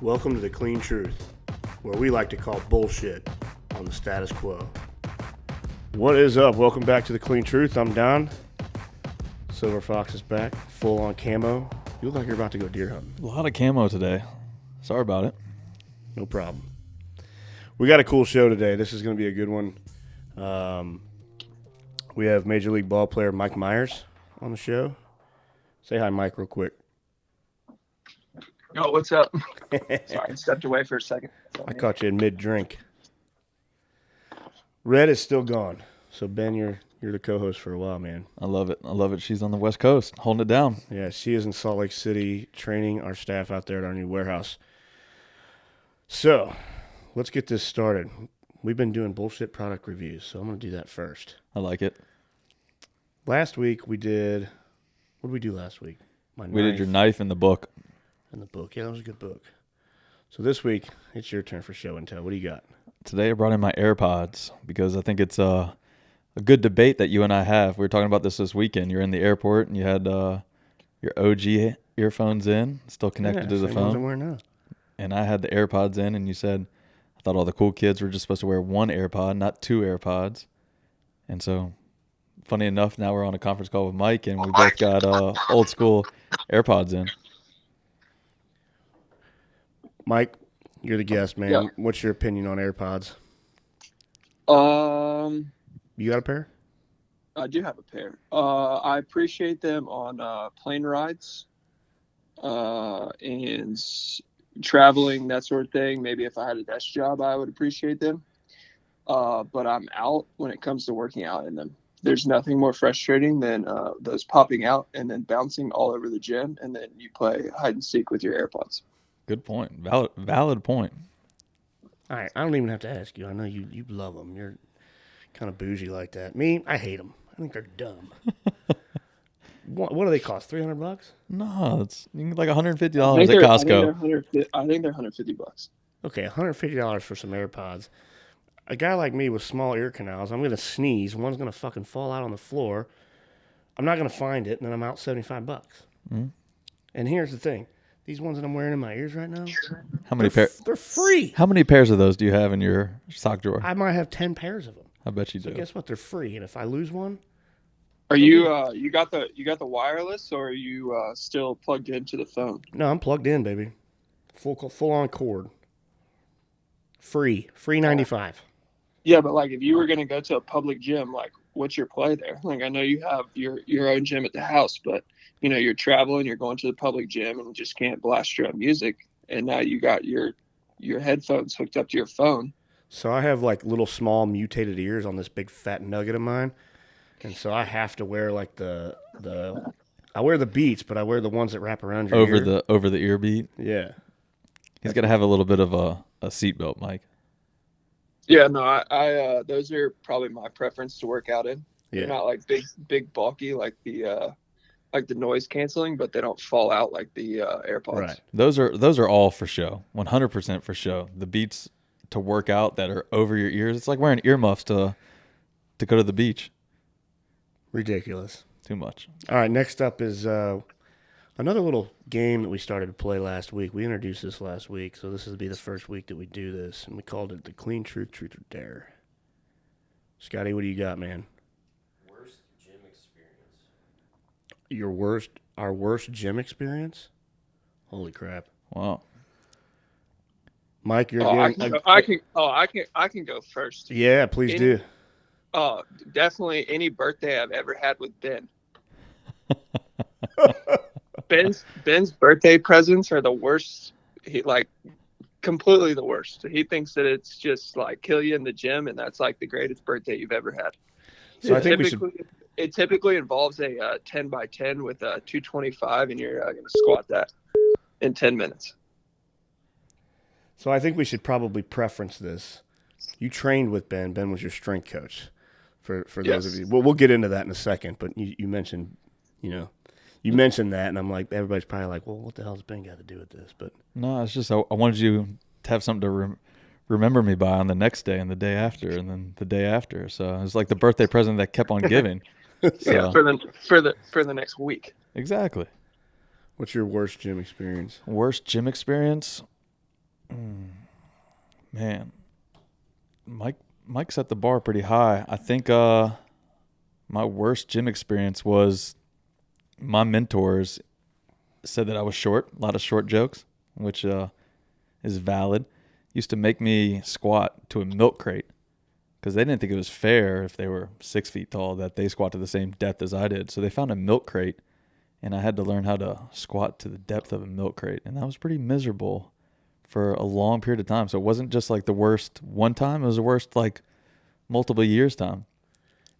Welcome to the Clean Truth, where we like to call bullshit on the status quo. What is up? Welcome back to the Clean Truth. I'm Don. Silver Fox is back, full on camo. You look like you're about to go deer hunting. A lot of camo today. Sorry about it. No problem. We got a cool show today. This is going to be a good one. We have Major League ball player Mike Myers on the show. Say hi, Mike, real quick. Oh, what's up? Sorry, I stepped away for a second. I caught you in mid-drink. Red is still gone. So, Ben, you're the co-host for a while, man. I love it. She's on the West Coast, holding it down. Yeah, she is in Salt Lake City training our staff out there at our new warehouse. So, let's get this started. We've been doing bullshit product reviews, so I'm going to do that first. I like it. Last week we did... What did we do last week? We did your knife in the book. And the book. Yeah, that was a good book. So this week, it's your turn for show and tell. What do you got? Today I brought in my AirPods because I think it's a good debate that you and I have. We were talking about this weekend. You're in the airport and you had your OG earphones in, still connected to the same ones I'm phone. wearing now. And I had the AirPods in, and you said, I thought all the cool kids were just supposed to wear one AirPod, not two AirPods. And so, funny enough, now we're on a conference call with Mike, and we both got old school AirPods in. Mike, you're the guest, man. Yeah. What's your opinion on AirPods? You got a pair? I do have a pair. I appreciate them on plane rides and traveling, that sort of thing. Maybe if I had a desk job, I would appreciate them. But I'm out when it comes to working out in them. There's nothing more frustrating than those popping out and then bouncing all over the gym, and then you play hide and seek with your AirPods. Good point. Valid point. All right, I don't even have to ask you. I know you love them. You're kind of bougie like that. Me, I hate them. I think they're dumb. What do they cost? $300? No, it's like $150 at Costco. I think they're $150. Okay, $150 for some AirPods. A guy like me with small ear canals, I'm going to sneeze. One's going to fucking fall out on the floor. I'm not going to find it, and then I'm out $75. Mm-hmm. And here's the thing. These ones that I'm wearing in my ears right now, How many pairs? they're free. How many pairs of those do you have in your sock drawer? I might have 10 pairs of them. I bet you So do. guess what? They're free. And if I lose one, Are you you got the wireless, or are you still plugged into the phone? no, I'm plugged in, baby. Full on cord. Free 95. Yeah, but like if you were gonna go to a public gym, like what's your play there? Like I know you have your own gym at the house, but you know you're traveling, you're going to the public gym, and you just can't blast your own music. And now you got your headphones hooked up to your phone. So I have like little small mutated ears on this big fat nugget of mine. And so I have to wear like the I wear the Beats, but I wear the ones that wrap around your ear. Over the ear beat. Yeah. He's gonna have a little bit of a seatbelt, Mike. Yeah, no, I those are probably my preference to work out in. Yeah. They're not like big bulky like the noise canceling, but they don't fall out like the AirPods. Right. Those are all for show. 100% for show. The beats to work out that are over your ears. It's like wearing earmuffs to go to the beach. Ridiculous. Too much. All right, next up is another little game that we started to play last week. We introduced this last week, so this will be the first week that we do this, and we called it the Clean Truth, Truth or Dare. Scotty, what do you got, man? Worst gym experience. Our worst gym experience? Holy crap. Wow. Mike, you're I getting... can go first. Yeah, please do. Oh, definitely any birthday I've ever had with Ben. Ben's birthday presents are the worst. He completely the worst. He thinks that it's just like kill you in the gym, and that's like the greatest birthday you've ever had. So I think we should... It typically involves a 10 by 10 with a 225, and you're going to squat that in 10 minutes. So I think we should probably preference this. You trained with Ben. Ben was your strength coach. For those of you, we'll get into that in a second. But you mentioned, you mentioned that, and I'm like, everybody's probably like, well, what the hell has Ben got to do with this? But No, it's just I wanted you to have something to remember me by on the next day and the day after and then the day after. So it was like the birthday present that kept on giving. So, Yeah, for the next week. Exactly. What's your worst gym experience? Worst gym experience? Man, Mike set the bar pretty high. I think my worst gym experience was my mentors said that I was short, a lot of short jokes, which is valid. Used to make me squat to a milk crate because they didn't think it was fair if they were 6 feet tall that they squat to the same depth as I did. So they found a milk crate, and I had to learn how to squat to the depth of a milk crate, and that was pretty miserable for a long period of time. So it wasn't just like the worst one time; it was the worst like multiple years time.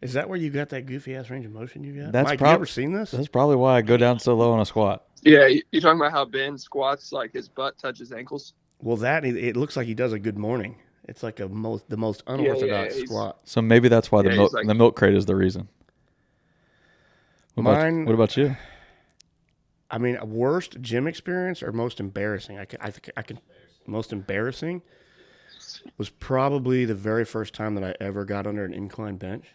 Is that where you got that goofy ass range of motion you got? That's Mike, you ever seen this? That's probably why I go down so low on a squat. Yeah, you talking about how Ben squats like his butt touches ankles? Well, it looks like he does a good morning. It's like the most unorthodox squat. So maybe that's why Yeah, the milk crate is the reason. What about you? I mean, worst gym experience or most embarrassing? I can most embarrassing was probably the very first time that I ever got under an incline bench.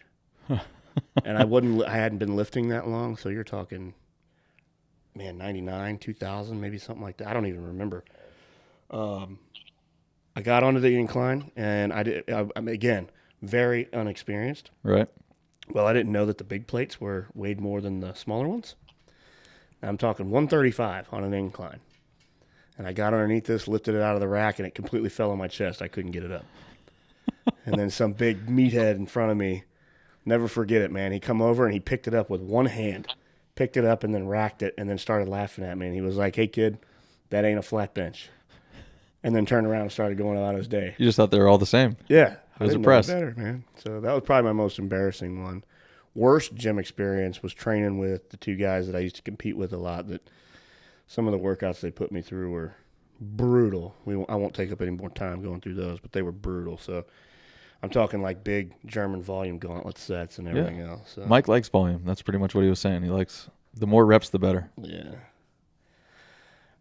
And I hadn't been lifting that long, so you're talking, man, 99, 2000, maybe something like that. I don't even remember. I got onto the incline, and I'm again, very unexperienced. Right. Well, I didn't know that the big plates weighed more than the smaller ones. I'm talking 135 on an incline. And I got underneath this, lifted it out of the rack, and it completely fell on my chest. I couldn't get it up. And then some big meathead in front of me, never forget it, man. He come over and he picked it up with one hand, picked it up and then racked it, and then started laughing at me. And he was like, "Hey, kid, that ain't a flat bench." And then turned around and started going about his day. You just thought they were all the same. Yeah. I was impressed. Better, man. So that was probably my most embarrassing one. Worst gym experience was training with the two guys that I used to compete with a lot. That some of the workouts they put me through were brutal. I won't take up any more time going through those, but they were brutal. So I'm talking like big German volume gauntlet sets and everything else. So. Mike likes volume. That's pretty much what he was saying. He likes the more reps, the better. Yeah.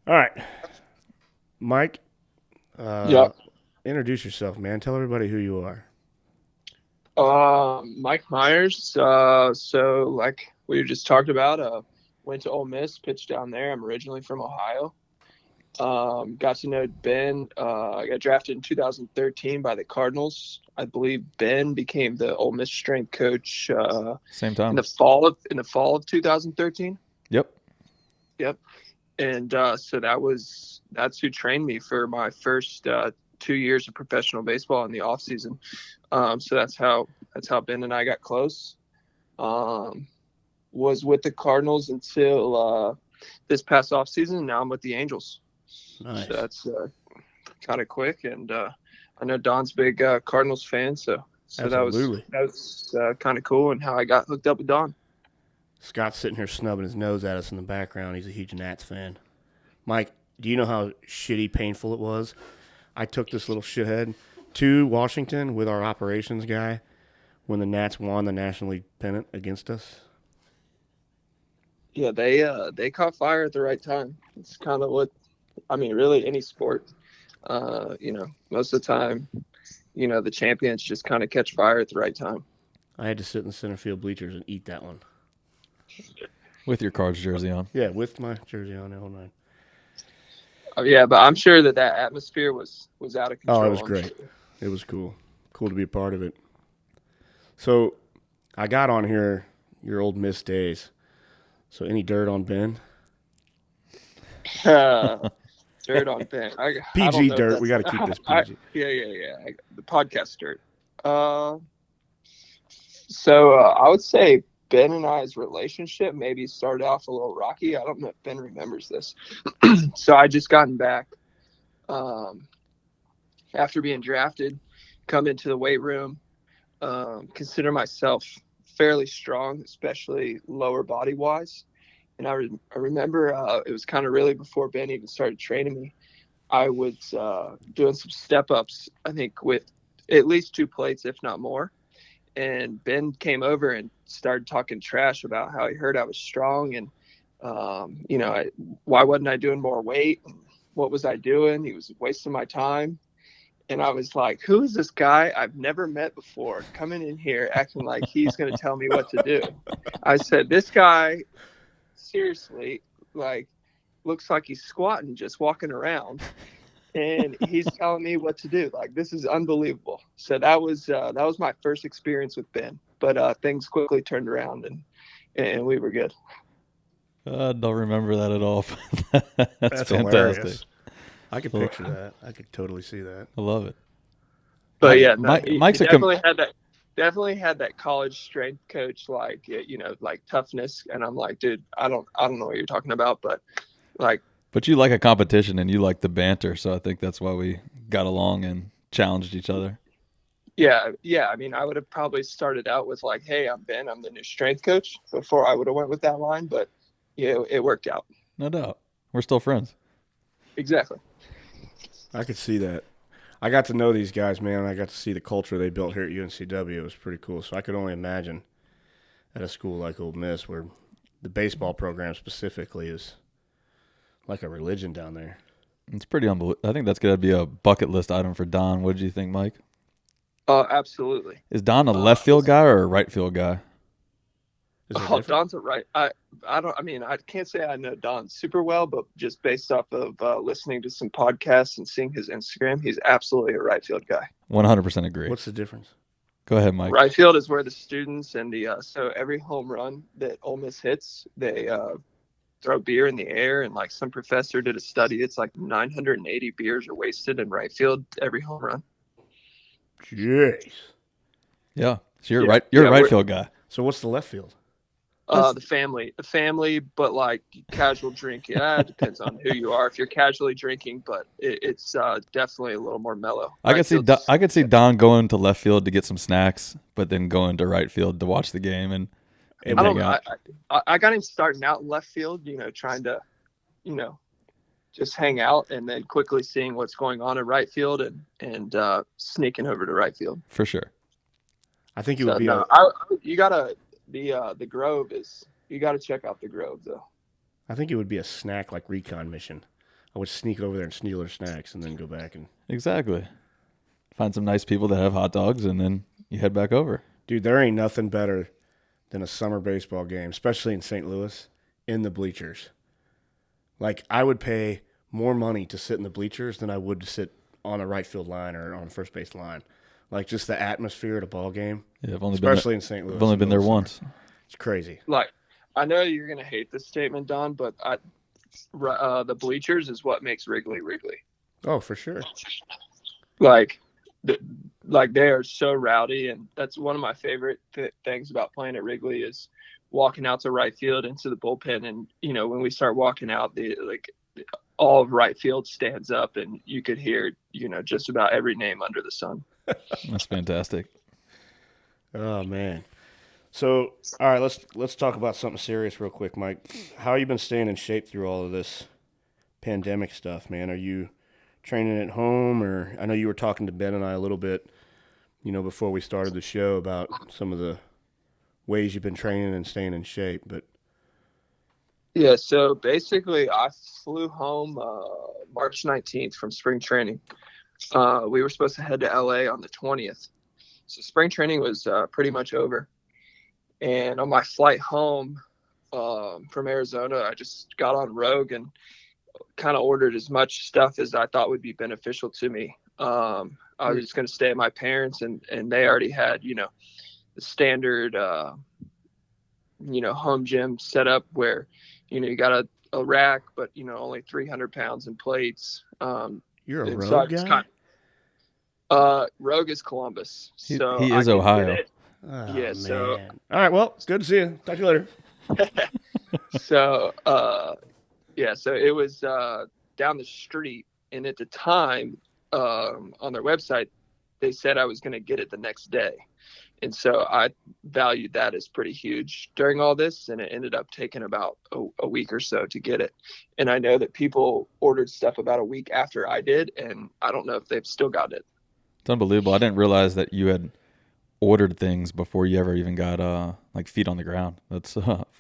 All right, Mike. Introduce yourself, man. Tell everybody who you are. Mike Myers. So like we just talked about, went to Ole Miss, pitched down there. I'm originally from Ohio. Got to know Ben. I got drafted in 2013 by the Cardinals. I believe Ben became the Ole Miss strength coach. Same time in the fall of 2013. Yep. And so that's who trained me for my first 2 years of professional baseball in the off season. So that's how Ben and I got close. Was with the Cardinals until this past off season. Now I'm with the Angels. Nice. So that's kind of quick, and I know Don's big Cardinals fan, so Absolutely. that was kind of cool, and how I got hooked up with Don. Scott's sitting here snubbing his nose at us in the background. He's a huge Nats fan. Mike, do you know how shitty painful it was? I took this little shithead to Washington with our operations guy when the Nats won the National League pennant against us. Yeah, they caught fire at the right time. It's kind of really any sport. Most of the time, the champions just kind of catch fire at the right time. I had to sit in the center field bleachers and eat that one. with your Cards jersey on. Yeah, with my jersey on, all night. Yeah, but I'm sure that atmosphere was out of control. Oh, it was great. It was cool. Cool to be a part of it. So I got on here your old Miss days. So any dirt on Ben? Dirt on Ben. PG dirt. We got to keep this PG. Yeah. The podcast dirt. So I would say Ben and I's relationship maybe started off a little rocky. I don't know if Ben remembers this. So I just gotten back after being drafted, come into the weight room, consider myself fairly strong, especially lower body wise. And I remember it was kind of really before Ben even started training me. I was doing some step ups, I think with at least 2 plates, if not more. And Ben came over and started talking trash about how he heard I was strong and, why wasn't I doing more weight? What was I doing? He was wasting my time. And I was like, who is this guy I've never met before coming in here acting like he's going to tell me what to do? I said, this guy, seriously, looks like he's squatting, just walking around. and he's telling me what to do. Like, this is unbelievable. So that was my first experience with Ben. But things quickly turned around, and we were good. I don't remember that at all. That's fantastic. Hilarious. I could picture that. I could totally see that. I love it. But yeah, no, Mike's he definitely had that college strength coach, like, like toughness. And I'm like, dude, I don't know what you're talking about, but like. But you like a competition and you like the banter, so I think that's why we got along and challenged each other. Yeah. I mean, I would have probably started out with like, "Hey, I'm Ben. I'm the new strength coach," before I would have went with that line. But it worked out. No doubt, we're still friends. Exactly. I could see that. I got to know these guys, man. I got to see the culture they built here at UNCW. It was pretty cool. So I could only imagine at a school like Ole Miss, where the baseball program specifically is like a religion down there. It's pretty unbelievable. I think that's going to be a bucket list item for Don. What did you think, Mike? Absolutely. Is Don a left field guy or a right field guy? Don's a right. I can't say I know Don super well, but just based off of listening to some podcasts and seeing his Instagram, he's absolutely a right field guy. 100% agree. What's the difference? Go ahead, Mike. Right field is where the students and so every home run that Ole Miss hits, they throw beer in the air, and like some professor did a study, it's like 980 beers are wasted in right field every home run. Jeez. Yeah. So you're right. You're a right field guy. So what's the left field? The family, but like casual drinking. It depends on who you are. If you're casually drinking, but it's definitely a little more mellow. I could see Don going to left field to get some snacks, but then going to right field to watch the game and hang out. I got him starting out in left field, trying to, just hang out, and then quickly seeing what's going on in right field and sneaking over to right field. For sure. I think it would be. You gotta. The Grove is, you got to check out the Grove though. I think it would be a snack like recon mission. I would sneak over there and steal their snacks and then go back and exactly find some nice people that have hot dogs and then you head back over. Dude, there ain't nothing better than a summer baseball game, especially in St. Louis, in the bleachers. Like, I would pay more money to sit in the bleachers than I would to sit on a right field line or on a first base line. Like, just the atmosphere at a ball game, especially in St. Louis. I've only been there once. It's crazy. Like, I know you're going to hate this statement, Don, but the bleachers is what makes Wrigley. Oh, for sure. Like they are so rowdy, and that's one of my favorite things about playing at Wrigley is walking out to right field into the bullpen, and when we start walking out, all of right field stands up, and you could hear just about every name under the sun. That's fantastic. Oh man. So, all right, let's talk about something serious real quick, Mike. How have you been staying in shape through all of this pandemic stuff, man? Are you training at home, or I know you were talking to Ben and I a little bit, before we started the show about some of the ways you've been training and staying in shape, but yeah, so basically I flew home March 19th from spring training. We were supposed to head to LA on the 20th. So spring training was pretty much over. And on my flight home from Arizona, I just got on Rogue and kind of ordered as much stuff as I thought would be beneficial to me. I was just going to stay at my parents, and they already had, the standard, home gym set up where, you got a rack, but, only 300 pounds in plates. You're a Rogue guy? Rogue is Columbus. So he is Ohio. Oh, yeah. Man. So all right. Well, it's good to see you. Talk to you later. So so it was down the street, and at the time on their website they said I was going to get it the next day, and so I valued that as pretty huge during all this, and it ended up taking about a week or so to get it. And I know that people ordered stuff about a week after I did, and I don't know if they've still got it. It's unbelievable. I didn't realize that you had ordered things before you ever even got feet on the ground. That's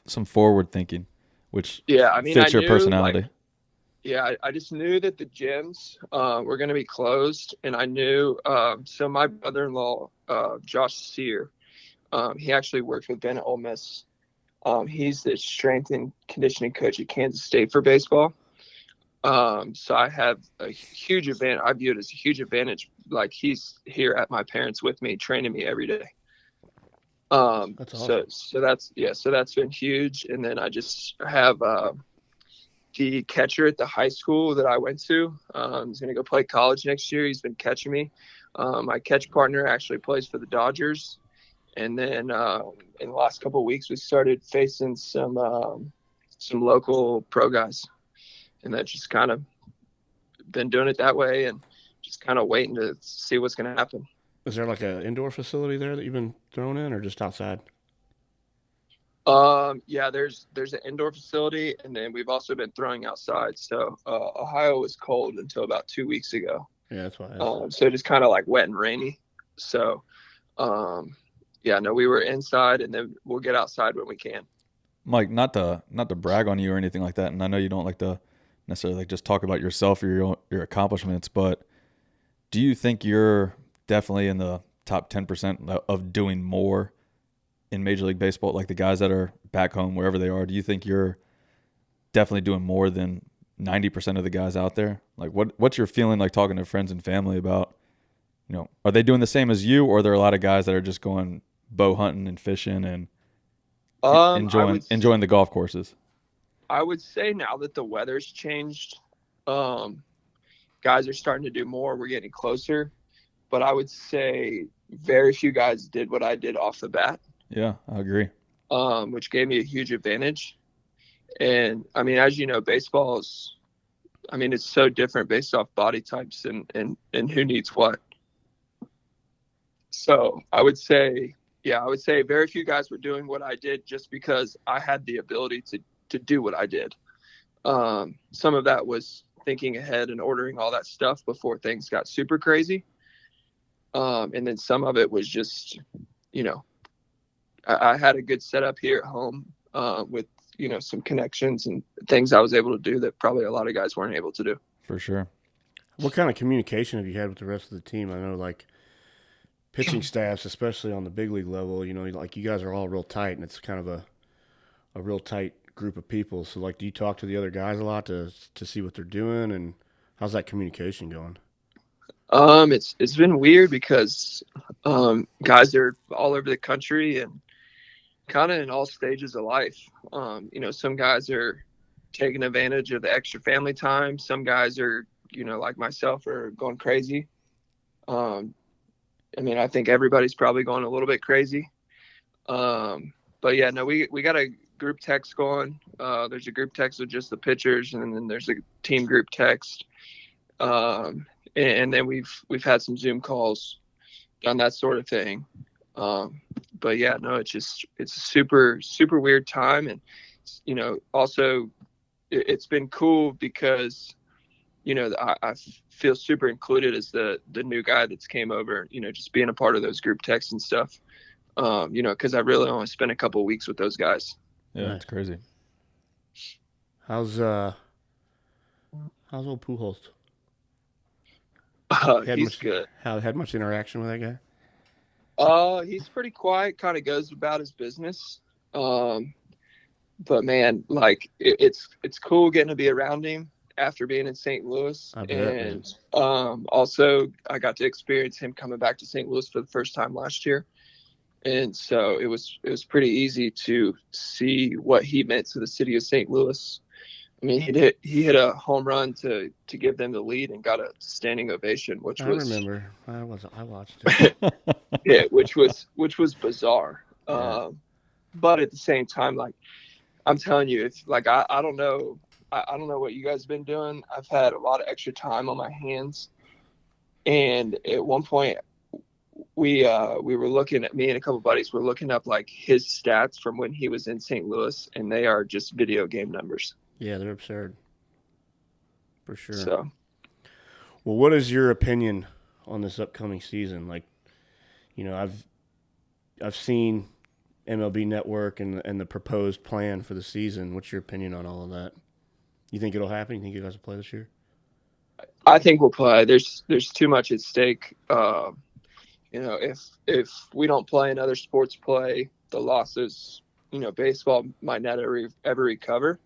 some forward thinking, which fits your personality. I just knew that the gyms were going to be closed, and I knew so my brother-in-law, Josh Sear, he actually worked with Ben at Ole Miss. He's the strength and conditioning coach at Kansas State for baseball. So I have a huge advantage. I view it as a huge advantage. Like he's here at my parents with me, training me every day. That's awesome. So that's been huge. And then I just have the catcher at the high school that I went to. He's going to go play college next year. He's been catching me. My catch partner actually plays for the Dodgers. And then in the last couple of weeks, we started facing some local pro guys, and that just kind of been doing it that way, and just kind of waiting to see what's going to happen. Is there like an indoor facility there that you've been thrown in, or just outside? Yeah, there's an indoor facility, and then we've also been throwing outside. So Ohio was cold until about 2 weeks ago. Yeah, that's why. So just kind of like wet and rainy. So yeah, no, we were inside, and then we'll get outside when we can. Mike, not to brag on you or anything like that, and I know you don't like to necessarily like just talk about yourself or your accomplishments, but do you think you're definitely in the top 10% of doing more in Major League Baseball, like the guys that are back home wherever they are? Do you think you're definitely doing more than 90% of the guys out there? Like what's your feeling like talking to friends and family about, are they doing the same as you, or are there a lot of guys that are just going bow hunting and fishing and enjoying the golf courses? I would say now that the weather's changed, guys are starting to do more. We're getting closer, but I would say very few guys did what I did off the bat. Yeah, I agree. Which gave me a huge advantage. And I mean, as you know, baseball is, I mean, it's so different based off body types and who needs what. So I would say very few guys were doing what I did just because I had the ability to do what I did. Some of that was thinking ahead and ordering all that stuff before things got super crazy. And then some of it was just, I had a good setup here at home with, some connections and things I was able to do that probably a lot of guys weren't able to do. For sure. What kind of communication have you had with the rest of the team? I know, like, pitching staffs, especially on the big league level, like you guys are all real tight, and it's kind of a real tight group of people. So, like, do you talk to the other guys a lot to see what they're doing, and how's that communication going? It's been weird because guys are all over the country and kind of in all stages of life. Some guys are taking advantage of the extra family time. Some guys are, like myself, are going crazy. I think everybody's probably going a little bit crazy. But yeah, no, we got a group text going. There's a group text with just the pitchers, and then there's a team group text. And then we've had some Zoom calls, done that sort of thing. But yeah, no, it's a super, super weird time. And, also it's been cool because, I feel super included as the new guy that's came over, just being a part of those group texts and stuff. Because I really only spent a couple of weeks with those guys. Yeah, nice. It's crazy. How's old Pujols? He's good. Had much interaction with that guy? He's pretty quiet, kind of goes about his business. But man, like it's cool getting to be around him after being in St. Louis. And also I got to experience him coming back to St. Louis for the first time last year. And so it was pretty easy to see what he meant to the city of St. Louis. I mean, he hit a home run to give them the lead and got a standing ovation, which I remember. I watched it. Yeah, which was bizarre. Yeah. But at the same time, like I'm telling you, it's like I don't know. I don't know what you guys have been doing. I've had a lot of extra time on my hands, and at one point we were looking at, me and a couple buddies were looking up like his stats from when he was in St. Louis, and they are just video game numbers. Yeah, they're absurd. For sure. So, well, what is your opinion on this upcoming season? Like, I've seen MLB Network and the proposed plan for the season. What's your opinion on all of that? You think it'll happen? You think you guys will play this year? I think we'll play. There's too much at stake. If we don't play and other sports play, the losses, baseball might not ever recover.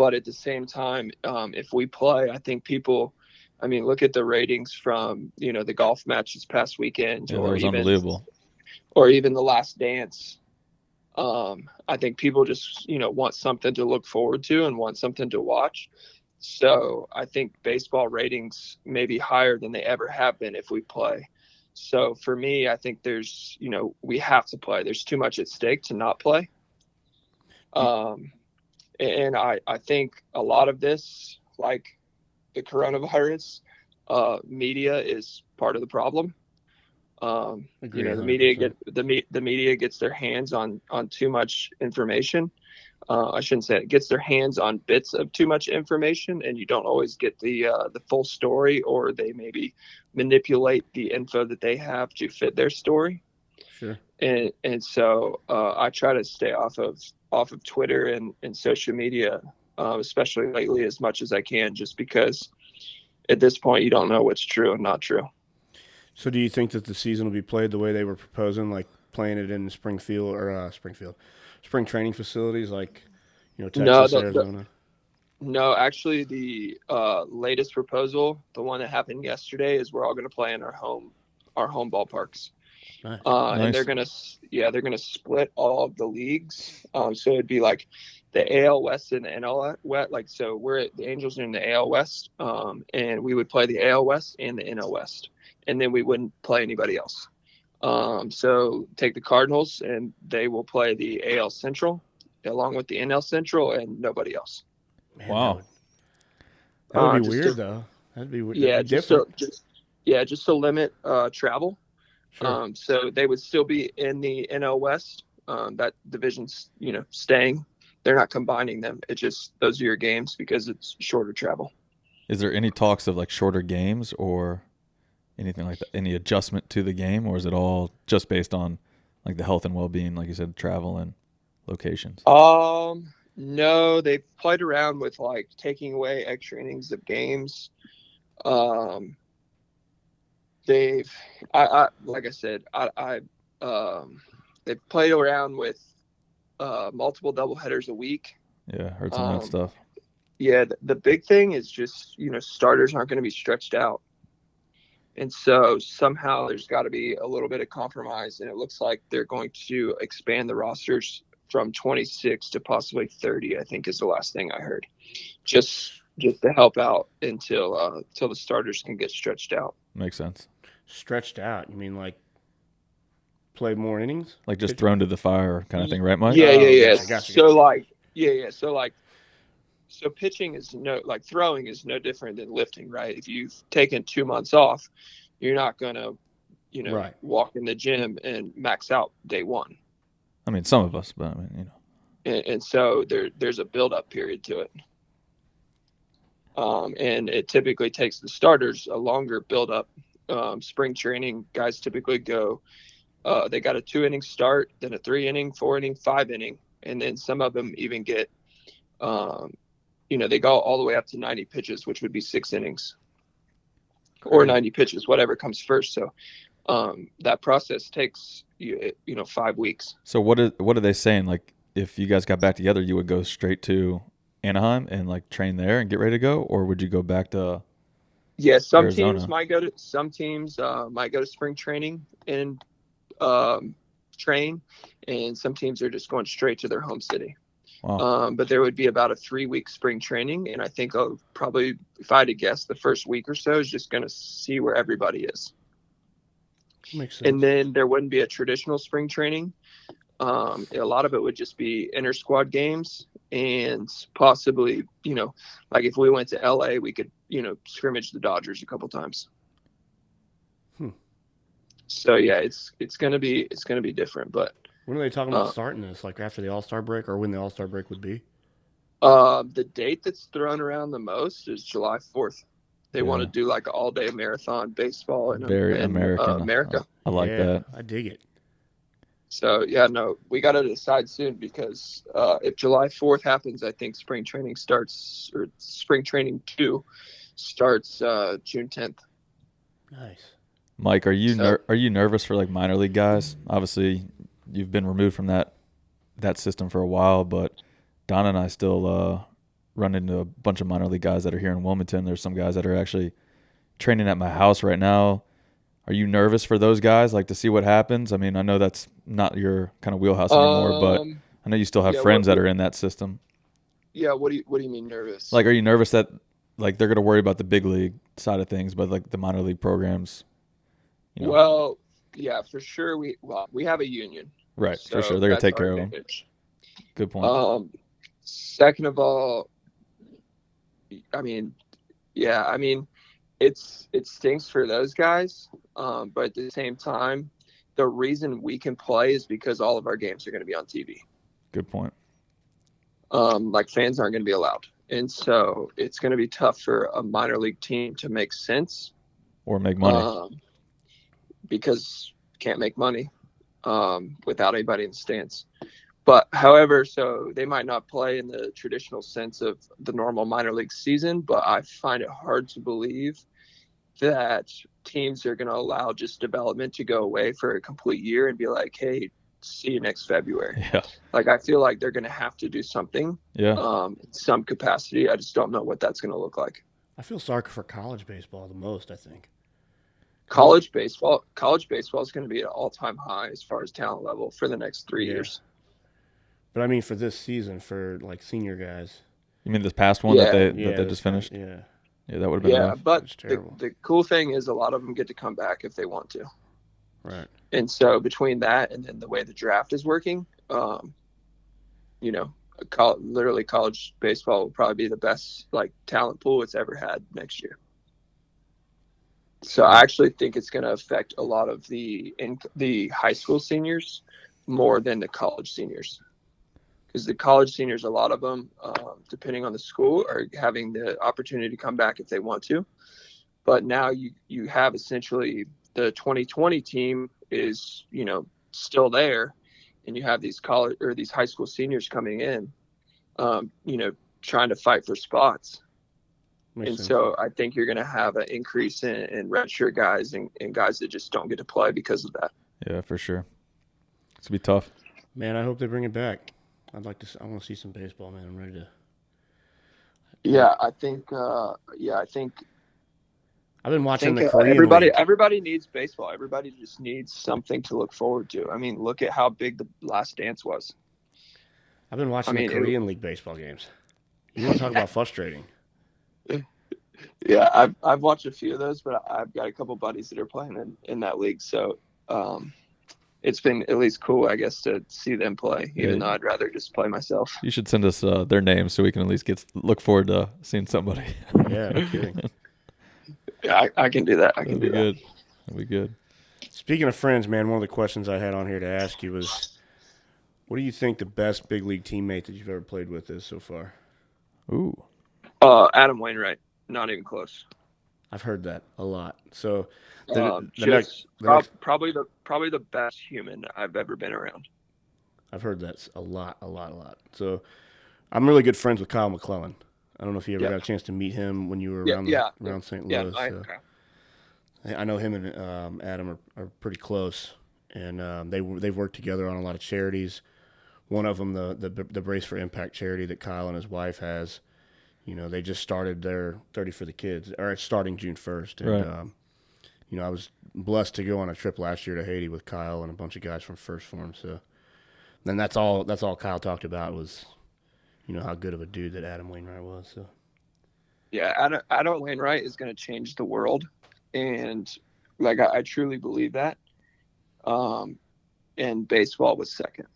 But at the same time, if we play, I think people, I mean, look at the ratings from, the golf match this past weekend, Yeah, that was unbelievable. Or even the Last Dance. I think people just, want something to look forward to and want something to watch. So I think baseball ratings may be higher than they ever have been if we play. So for me, I think there's, we have to play. There's too much at stake to not play. And I think a lot of this, like the coronavirus, media is part of the problem. Agree, the media gets their hands on too much information. I shouldn't say it gets their hands on bits of too much information, and you don't always get the full story, or they maybe manipulate the info that they have to fit their story. Sure. And so I try to stay off of Twitter and social media, especially lately, as much as I can, just because at this point you don't know what's true and not true. So do you think that the season will be played the way they were proposing, like playing it in spring training facilities, like Texas, Arizona? No, actually, the latest proposal, the one that happened yesterday, is we're all going to play in our home ballparks. Nice. And they're gonna split all of the leagues. So it'd be like the AL West and the NL West. Like, so the Angels are in the AL West, and we would play the AL West and the NL West, and then we wouldn't play anybody else. So take the Cardinals, and they will play the AL Central along with the NL Central and nobody else. Man, wow, that would be weird though. That'd be weird. Yeah, just to limit travel. Sure. So they would still be in the NL West. That division's, staying. They're not combining them. It's just those are your games because it's shorter travel. Is there any talks of like shorter games or anything like that? Any adjustment to the game, or is it all just based on like the health and well-being, like you said, travel and locations? No, they've played around with like taking away extra innings of games. They've played around with multiple doubleheaders a week. Yeah, heard some of that stuff. Yeah, the big thing is just, starters aren't going to be stretched out. And so somehow there's got to be a little bit of compromise, and it looks like they're going to expand the rosters from 26 to possibly 30, I think is the last thing I heard. Just to help out until the starters can get stretched out. Makes sense. Stretched out? You mean like play more innings? Like just thrown to the fire kind of thing, right, Mike? Yeah. Gotcha. So pitching is throwing is no different than lifting, right? If you've taken 2 months off, you're not going to, right, walk in the gym and max out day one. I mean, some of us, but I mean, And so there's a build-up period to it. And it typically takes the starters a longer build-up. Spring training, guys typically go, they got a 2-inning start, then a 3-inning, 4-inning, 5-inning, and then some of them even get, they go all the way up to 90 pitches, which would be 6 innings. Great. Or 90 pitches, whatever comes first. So that process takes 5 weeks. So what are they saying? Like, if you guys got back together, you would go straight to Anaheim and like train there and get ready to go, or would you go back to? Yeah, some Arizona? teams might go to spring training and train, and some teams are just going straight to their home city. Wow. But there would be about a 3-week spring training, and I think probably, if I had to guess, the first week or so is just going to see where everybody is. Makes sense. And then there wouldn't be a traditional spring training. A lot of it would just be inter-squad games, and possibly, like if we went to LA, we could, scrimmage the Dodgers a couple times. So yeah, it's gonna be different. But when are they talking about starting this? Like after the All-Star break, or when the All-Star break would be? The date that's thrown around the most is July 4th. They want to do like an all-day marathon baseball in America. I like that. I dig it. So yeah, no, we got to decide soon, because if July 4th happens, I think spring training 2 starts June 10th. Nice. Mike, are you nervous for like minor league guys? Obviously, you've been removed from that system for a while, but Don and I still run into a bunch of minor league guys that are here in Wilmington. There's some guys that are actually training at my house right now. Are you nervous for those guys, like to see what happens? I mean, I know that's not your kind of wheelhouse anymore, but I know you still have friends that are in that system. Yeah, what do you mean nervous? Like, are you nervous that like they're going to worry about the big league side of things, but like the minor league programs? You know? Well, yeah, for sure. We have a union, Right, so for sure. They're going to that's take care our of them. advantage. Good point. Second of all, I mean, yeah, I mean, it stinks for those guys, but at the same time, the reason we can play is because all of our games are going to be on TV. Good point. Like fans aren't going to be allowed, and so it's going to be tough for a minor league team to make sense or make money because can't make money without anybody in the stands. But however, so they might not play in the traditional sense of the normal minor league season, but I find it hard to believe that teams are going to allow just development to go away for a complete year and be like, hey, see you next February. Yeah. Like, I feel like they're going to have to do something in some capacity. I just don't know what that's going to look like. I feel sorry for college baseball the most, I think. College baseball is going to be at an all-time high as far as talent level for the next 3 years. But I mean, for this season, for like senior guys. You mean this past one that they just finished? Yeah, that would have been rough. But the cool thing is a lot of them get to come back if they want to. Right. And so between that and then the way the draft is working, literally college baseball will probably be the best like talent pool it's ever had next year. So I actually think it's going to affect a lot of the high school seniors more than the college seniors. Because the college seniors, a lot of them, depending on the school, are having the opportunity to come back if they want to. But now you have essentially the 2020 team is, still there, and you have these college or these high school seniors coming in, trying to fight for spots. Makes sense. So I think you're going to have an increase in redshirt guys and guys that just don't get to play because of that. Yeah, for sure. It's going to be tough. Man, I hope they bring it back. I want to see some baseball, man. I'm ready to. Yeah, I think. I've been watching the Korean League. League. Everybody needs baseball. Everybody just needs something to look forward to. I mean, look at how big the Last Dance was. I've been watching the Korean League baseball games. You want to talk about frustrating? Yeah, I've watched a few of those, but I've got a couple buddies that are playing in that league, so it's been at least cool, I guess, to see them play, even though I'd rather just play myself. You should send us their names so we can at least look forward to seeing somebody. Yeah, no kidding. Yeah, I can do that. That'd be good. Speaking of friends, man, one of the questions I had on here to ask you was, what do you think the best big league teammate that you've ever played with is so far? Ooh. Adam Wainwright. Not even close. I've heard that a lot. So probably the best human I've ever been around. I've heard that a lot. So I'm really good friends with Kyle McClellan. I don't know if you ever got a chance to meet him when you were around St. Louis. I know him and Adam are pretty close, and they've worked together on a lot of charities. One of them, the Brace for Impact charity that Kyle and his wife has. They just started their 30 for the Kids, or it's starting June 1st. And, I was blessed to go on a trip last year to Haiti with Kyle and a bunch of guys from First Form. So then that's all Kyle talked about was, how good of a dude that Adam Wainwright was. So yeah, Adam Wainwright is going to change the world. And like, I truly believe that. And baseball was second.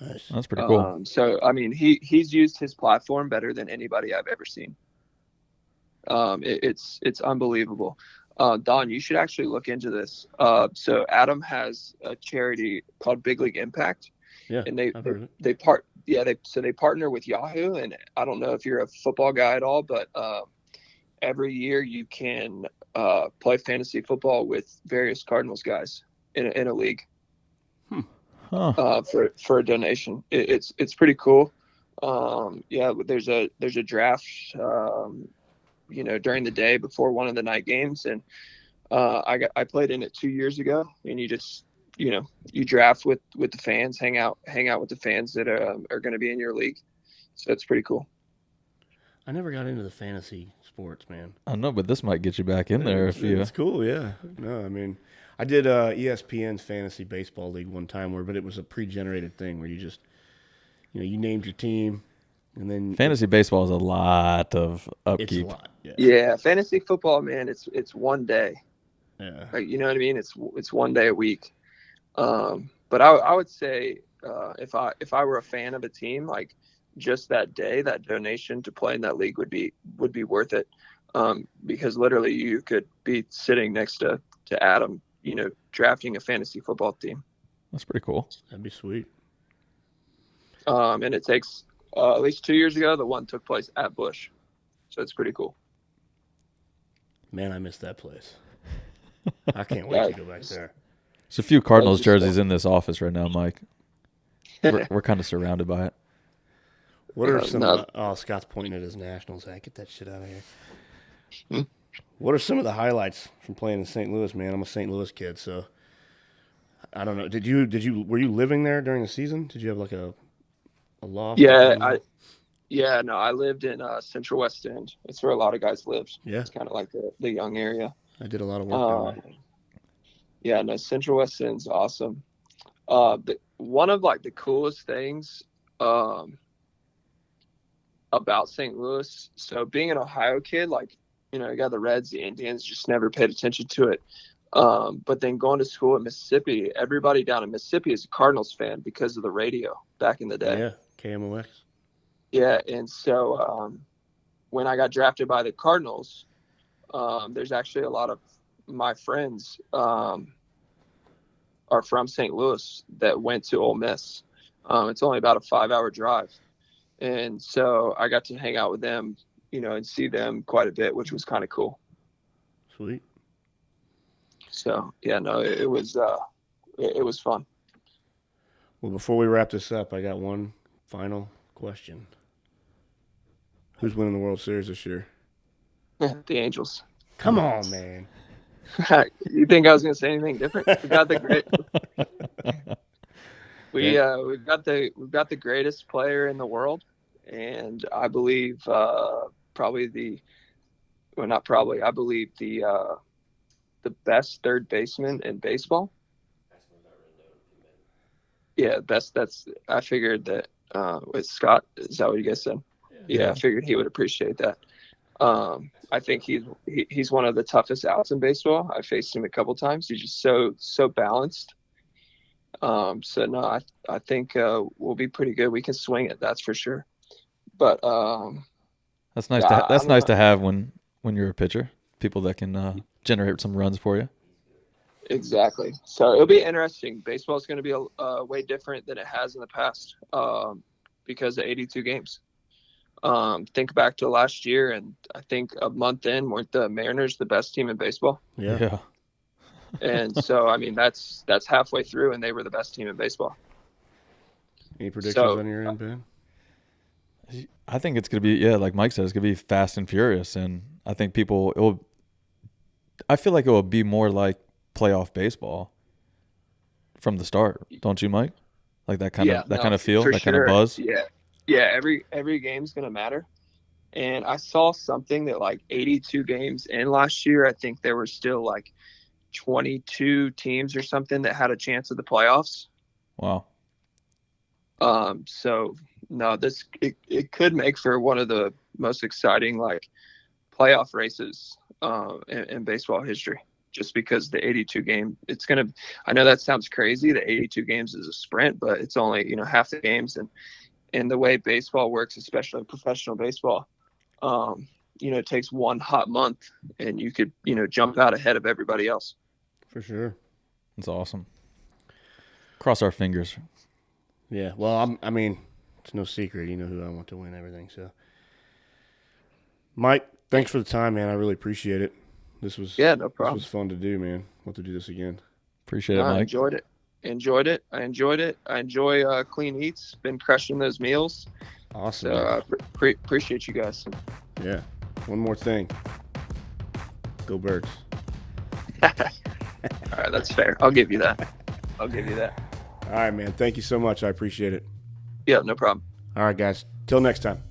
Nice. That's pretty cool. So, I mean, he's used his platform better than anybody I've ever seen. It's unbelievable. Don, you should actually look into this. So Adam has a charity called Big League Impact. Yeah, and they partner with Yahoo. And I don't know if you're a football guy at all, but every year you can play fantasy football with various Cardinals guys in a league. For a donation. It's pretty cool. There's a draft during the day before one of the night games, and I played in it 2 years ago, and you just you draft with the fans, hang out with the fans that are going to be in your league. So it's pretty cool. I never got into the fantasy sports, man. I know, but this might get you back in there if you. It's cool, yeah. No, I mean, I did ESPN's fantasy baseball league one time, but it was a pre-generated thing where you just, you named your team, and then Fantasy baseball is a lot of upkeep. it's a lot. Yeah, fantasy football, man. It's one day. Yeah. Like, you know what I mean? It's one day a week. But I would say if I were a fan of a team, like just that day, that donation to play in that league would be worth it. Because literally you could be sitting next to Adam, drafting a fantasy football team. That's pretty cool. That'd be sweet. And it takes at least 2 years ago, the one took place at Busch. So it's pretty cool. Man, I miss that place. I can't wait to go back there. There's a few Cardinals jerseys in this office right now, Mike. We're kind of surrounded by it. What are some? Scott's pointing at his Nationals hat. Get that shit out of here. What are some of the highlights from playing in St. Louis, man? I'm a St. Louis kid, so I don't know. Were you living there during the season? Did you have like a loft? No, I lived in Central West End. It's where a lot of guys lived. Yeah. It's kind of like the young area. I did a lot of work down there. Yeah, no, Central West End's awesome. One of like the coolest things about St. Louis, so being an Ohio kid, like, you got the Reds, the Indians, just never paid attention to it. But then going to school in Mississippi, everybody down in Mississippi is a Cardinals fan because of the radio back in the day. Yeah, KMOX. Yeah, and so when I got drafted by the Cardinals, there's actually a lot of my friends are from St. Louis that went to Ole Miss. It's only about a 5-hour drive. And so I got to hang out with them, and see them quite a bit, which was kind of cool. Sweet. So, yeah, no, it was fun. Well, before we wrap this up, I got one final question. Who's winning the World Series this year? The Angels. Come on, man. You think I was going to say anything different? We got the greatest player in the world, and I believe I believe the best third baseman in baseball. Yeah, I figured that with Scott, is that what you guys said? Yeah, I figured he would appreciate that. I think he's one of the toughest outs in baseball. I faced him a couple times. He's just so balanced. So no, I think we'll be pretty good. We can swing it, that's for sure. But that's nice. That's nice to have when you're a pitcher. People that can generate some runs for you. Exactly. So it'll be interesting. Baseball is going to be way different than it has in the past because of 82 games. Think back to last year, and I think a month in, weren't the Mariners the best team in baseball? Yeah. And so, I mean, that's halfway through, and they were the best team in baseball. Any predictions on your end, Ben? I think it's going to be, like Mike said, it's going to be fast and furious. And I think I feel like it will be more like playoff baseball from the start. Don't you, Mike? Like that kind of feel, that kind of buzz? Yeah. Every game's going to matter. And I saw something that like 82 games in last year, I think there were still like 22 teams or something that had a chance at the playoffs. Wow. So no, it could make for one of the most exciting like playoff races in baseball history, just because the 82 game, I know that sounds crazy. The 82 games is a sprint, but it's only, half the games, and the way baseball works, especially professional baseball, it takes one hot month and you could, jump out ahead of everybody else. For sure. That's awesome. Cross our fingers. Yeah. Well, I mean, it's no secret. You know who I want to win everything. So, Mike, thanks for the time, man. I really appreciate it. This was no problem. This was fun to do, man. We'll have to do this again. Appreciate it, Mike. I enjoyed it. I enjoy clean eats. Been crushing those meals. Awesome. So appreciate you guys. Yeah. One more thing. Go Birds. All right, that's fair. I'll give you that. All right, man. Thank you so much. I appreciate it. Yeah, no problem. All right, guys. Till next time.